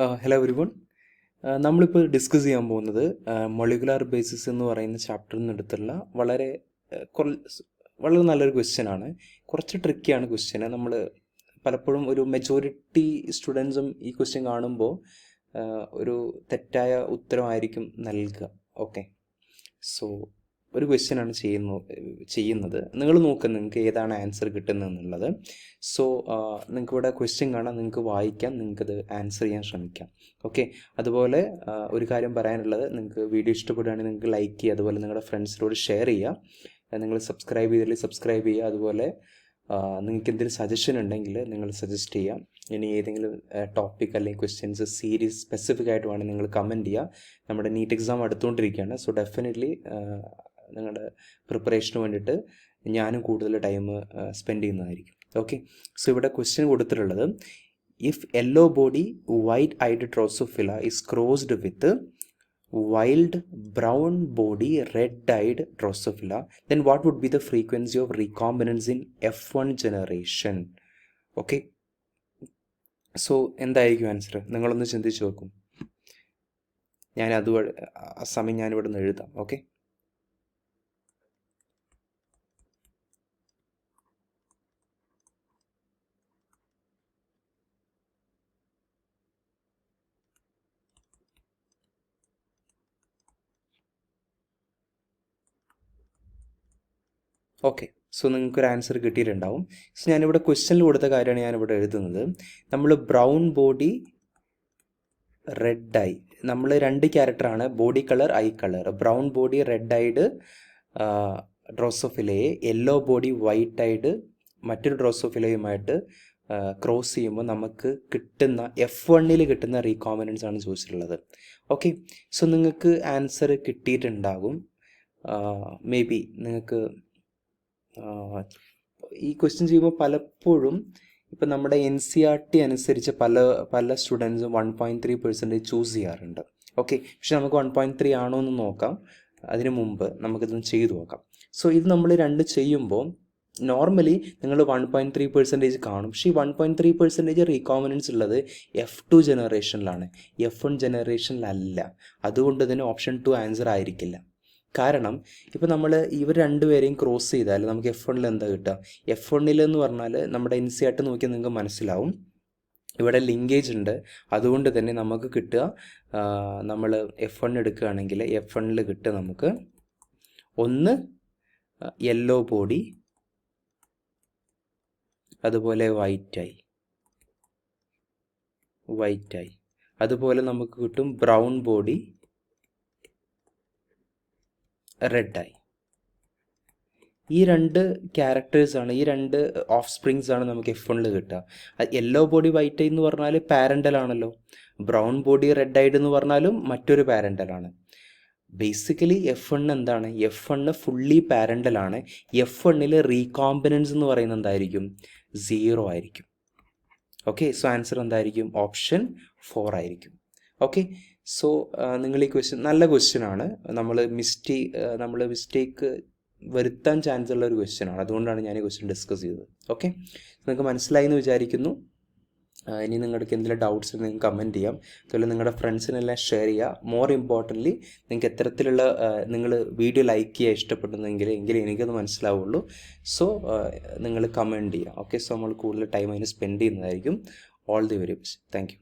Hello everyone. നമ്മളിപ്പോൾ discuss ചെയ്യാൻ പോകുന്നത് മൊളിക്കുലാർ ബേസിസ് എന്ന് പറയുന്ന ചാപ്റ്ററിൽ നിന്നെടുത്തുള്ള വളരെ നല്ലൊരു ക്വസ്റ്റ്യനാണ്. കുറച്ച് ട്രിക്കിയാണ് ക്വസ്റ്റ്യന്. നമ്മൾ പലപ്പോഴും ഒരു മെജോറിറ്റി സ്റ്റുഡൻസും ഈ ക്വസ്റ്റ്യൻ കാണുമ്പോൾ ഒരു തെറ്റായ ഉത്തരമായിരിക്കും നൽകുക. ഓക്കെ, സോ ഒരു ക്വസ്റ്റ്യനാണ് ചെയ്യുന്നത്. നിങ്ങൾ നോക്കുക നിങ്ങൾക്ക് ഏതാണ് ആൻസർ കിട്ടുന്നതെന്നുള്ളത്. സോ നിങ്ങൾക്ക് ഇവിടെ ക്വസ്റ്റ്യൻ കാണാം, നിങ്ങൾക്ക് വായിക്കാം, നിങ്ങൾക്കത് ആൻസർ ചെയ്യാൻ ശ്രമിക്കാം. ഓക്കെ, അതുപോലെ ഒരു കാര്യം പറയാനുള്ളത്, നിങ്ങൾക്ക് വീഡിയോ ഇഷ്ടപ്പെടുകയാണെങ്കിൽ നിങ്ങൾക്ക് ലൈക്ക് ചെയ്യുക, അതുപോലെ നിങ്ങളുടെ ഫ്രണ്ട്സിനോട് ഷെയർ ചെയ്യുക. നിങ്ങൾ സബ്സ്ക്രൈബ് ചെയ്തില്ലെങ്കിൽ സബ്സ്ക്രൈബ് ചെയ്യുക. അതുപോലെ നിങ്ങൾക്ക് എന്തെങ്കിലും സജഷൻ ഉണ്ടെങ്കിൽ നിങ്ങൾ സജസ്റ്റ് ചെയ്യാം. ഇനി ഏതെങ്കിലും ടോപ്പിക് അല്ലെങ്കിൽ ക്വസ്റ്റ്യൻസ് സീരീസ് സ്പെസിഫിക് ആയിട്ട് വേണമെങ്കിൽ നിങ്ങൾ കമൻറ്റ് ചെയ്യുക. നമ്മുടെ നീറ്റ് എക്സാം അടുത്തുകൊണ്ടിരിക്കുകയാണ്. സോ ഡെഫിനറ്റ്ലി നിങ്ങളുടെ പ്രിപ്പറേഷന് വേണ്ടിയിട്ട് ഞാനും കൂടുതൽ ടൈം സ്പെൻഡ് ചെയ്യുന്നതായിരിക്കും. ഓക്കെ, സോ ഇവിടെ ക്വസ്റ്റ്യൻ കൊടുത്തിട്ടുള്ളത്, if yellow body white eyed drosophila is crossed with wild brown body red-eyed Drosophila, then what would be the frequency of recombinants in F1 generation? Okay, so എന്തായിരിക്കും answer? നിങ്ങളൊന്ന് ചിന്തിച്ച് നോക്കും. ആ സമയം ഞാനിവിടെ നിന്ന് എഴുതാം. ഓക്കെ, ഓക്കെ, സോ നിങ്ങൾക്കൊരു ആൻസർ കിട്ടിയിട്ടുണ്ടാവും. സോ ഞാനിവിടെ ക്വസ്റ്റ്യനിൽ കൊടുത്ത കാര്യമാണ് ഞാനിവിടെ എഴുതുന്നത്. നമ്മൾ ബ്രൗൺ ബോഡി റെഡ് ഐ, നമ്മൾ രണ്ട് ക്യാരക്ടറാണ്, body colour eye colour. Brown body red eyed ഡ്രോസോഫിലയെ യെല്ലോ ബോഡി വൈറ്റ് ഐഡ് മറ്റൊരു ഡ്രോസോഫിലയുമായിട്ട് ക്രോസ് ചെയ്യുമ്പോൾ നമുക്ക് കിട്ടുന്ന F1 കിട്ടുന്ന റീകോമ്പിനൻസ് ആണ് ചോദിച്ചിട്ടുള്ളത്. ഓക്കെ, സോ നിങ്ങൾക്ക് ആൻസർ കിട്ടിയിട്ടുണ്ടാകും. മേ ബി നിങ്ങൾക്ക് ഈ ക്വസ്റ്റ്യൻ ചെയ്യുമ്പോൾ പലപ്പോഴും ഇപ്പം നമ്മുടെ NCERT അനുസരിച്ച് പല സ്റ്റുഡൻസും 1.3% ചൂസ് ചെയ്യാറുണ്ട്. ഓക്കെ, പക്ഷെ നമുക്ക് 1.3 ആണോ എന്ന് നോക്കാം. അതിന് മുമ്പ് നമുക്കിതൊന്ന് ചെയ്തു നോക്കാം. സോ ഇത് നമ്മൾ രണ്ട് ചെയ്യുമ്പോൾ നോർമലി നിങ്ങൾ 1.3% കാണും. പക്ഷേ ഈ 1.3% റീകോമ്പിനൻസ് ഉള്ളത് F2 ജനറേഷനിലാണ്, F1 ജനറേഷനിലല്ല. അതുകൊണ്ട് തന്നെ ഓപ്ഷൻ 2 ആൻസർ ആയിരിക്കില്ല. കാരണം ഇപ്പോൾ നമ്മൾ ഇവർ രണ്ടുപേരെയും ക്രോസ് ചെയ്താൽ നമുക്ക് F1 എന്താ കിട്ടുക? F1 എന്ന് പറഞ്ഞാൽ നമ്മുടെ NCERT നോക്കിയാൽ നിങ്ങൾക്ക് മനസ്സിലാവും, ഇവിടെ ലിങ്കേജ് ഉണ്ട്. അതുകൊണ്ട് തന്നെ നമുക്ക് കിട്ടുക, നമ്മൾ F1 എടുക്കുകയാണെങ്കിൽ F1 കിട്ടുക നമുക്ക് ഒന്ന് യെല്ലോ ബോഡി, അതുപോലെ വൈറ്റ് ഐ, അതുപോലെ നമുക്ക് കിട്ടും ബ്രൗൺ ബോഡി റെഡ് ഐ. ഈ രണ്ട് ക്യാരക്ടേഴ്സാണ്, ഈ രണ്ട് ഓഫ് സ്പ്രിങ്സ് ആണ് നമുക്ക് F1 കിട്ടുക. യെല്ലോ ബോഡി വൈറ്റ് ഐ എന്ന് പറഞ്ഞാൽ പാരൻ്റൽ ആണല്ലോ, ബ്രൗൺ ബോഡി റെഡ് ഐഡ് എന്ന് പറഞ്ഞാലും മറ്റൊരു പാരൻ്റലാണ്. ബേസിക്കലി F1 എന്താണ്? F1 fully പാരൻ്റലാണ്. F1 റീകോമ്പിനൻസ് എന്ന് പറയുന്നത് എന്തായിരിക്കും? 0 ആയിരിക്കും. ഓക്കെ, സോ ആൻസർ എന്തായിരിക്കും? ഓപ്ഷൻ 4 ആയിരിക്കും. ഓക്കെ, സോ നിങ്ങൾ ഈ ക്വസ്റ്റ്യൻ നല്ല ക്വസ്റ്റ്യനാണ്. നമ്മൾ മിസ്റ്റേക്ക് വരുത്താൻ ചാൻസ് ഉള്ള ഒരു ക്വസ്റ്റ്യനാണ്. അതുകൊണ്ടാണ് ഞാൻ ഈ ക്വസ്റ്റ്യൻ ഡിസ്കസ് ചെയ്തത്. ഓക്കെ, നിങ്ങൾക്ക് മനസ്സിലായി എന്ന് വിചാരിക്കുന്നു. ഇനി നിങ്ങൾക്ക് എന്തെങ്കിലും ഡൗട്ട്സ് നിങ്ങൾക്ക് കമൻറ്റ് ചെയ്യാം. അതുപോലെ നിങ്ങളുടെ ഫ്രണ്ട്സിനെല്ലാം ഷെയർ ചെയ്യുക. മോർ ഇമ്പോർട്ടൻ്റ്ലി നിങ്ങൾക്ക് എത്തരത്തിലുള്ള നിങ്ങൾ വീഡിയോ ലൈക്ക് ചെയ്യുക ഇഷ്ടപ്പെടുന്നെങ്കിൽ എനിക്കത് മനസ്സിലാവുള്ളൂ. സോ നിങ്ങൾ കമൻറ്റ് ചെയ്യുക. ഓക്കെ, സോ നമ്മൾ കൂടുതൽ ടൈം അതിന് സ്പെൻഡ് ചെയ്യുന്നതായിരിക്കും. All the very best. Thank you.